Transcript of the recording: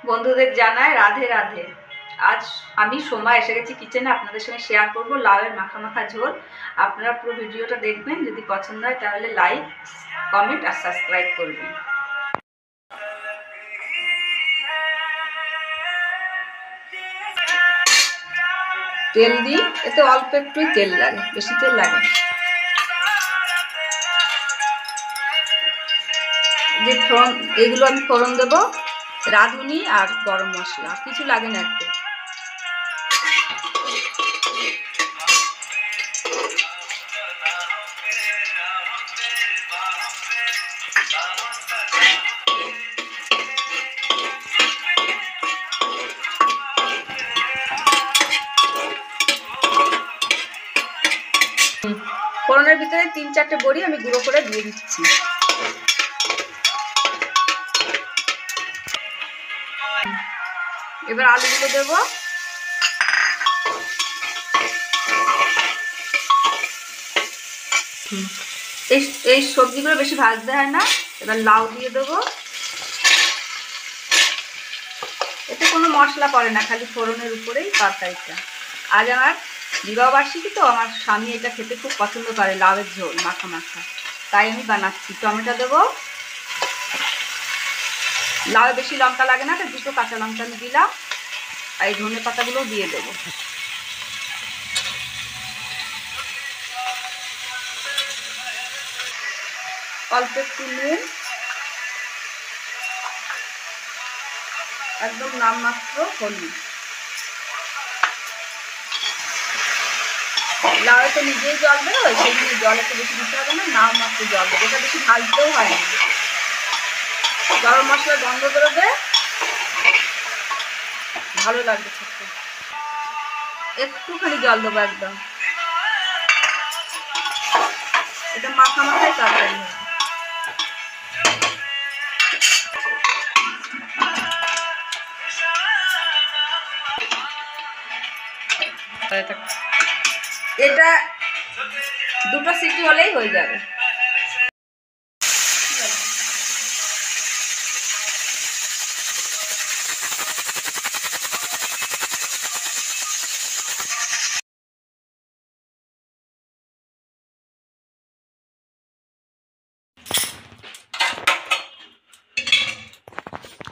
বন্ধুদের জানাই রাধে রাধে। আজ আমি সোমা এসে গেছি কিচেনে, আপনাদের সঙ্গে শেয়ার করব লাউয়ের মাখা মাখা ঝোল। আপনারা পুরো ভিডিওটা দেখবেন, যদি পছন্দ হয় তাহলে লাইক, কমেন্ট আর সাবস্ক্রাইব করবেন। তেল দিই, এতে অল্প একটুই তেল লাগে, বেশি তেল লাগে না। যে ফোড়ন, এইগুলো আমি ফোড়ন দেবো, রাঁধুনি আর গরম মশলা, কিছু লাগে না একটু। ফোড়নের ভিতরে 3-4টে বড়ি আমি গুঁড়ো করে দিয়ে দিচ্ছি। এবার আলুগুলো দেবো। এই সবজিগুলো বেশি ভাজতে হয় না। এবার লাউ দিয়ে দেবো। এতে কোনো মশলা পড়ে না, খালি ফোড়নের উপরেই তরকারিটা। আজ আমার বিবাহবার্ষিকী, তো আমার স্বামী এটা খেতে খুব পছন্দ করে, লাউয়ের ঝোল মাখা মাখা, তাই আমি বানাচ্ছি। টমেটো দেবো। লাউ বেশি লঙ্কা লাগে না, তো 2টো কাঁচা লঙ্কা আমি দিলাম। আর এই ধনে পাতাগুলোও দিয়ে দেবো। অল্প একটু নুন, একদম নামমাত্র হলুদ। লাউ তো নিজেই জল বেরোয়, সেই জন্য জল একটু বেশি দিতে হবে না, নামমাত্র জল দেবে। এটা বেশি ভাজতেও হয় না। গরম মশলার গন্ধ বেরোবে, ভালো লাগবে খেতে। একটুখানি জল দেবো একদম। এটা মাখা মাখাই তরকারি হবে। এটা 2টো সিটি হলেই হয়ে যাবে।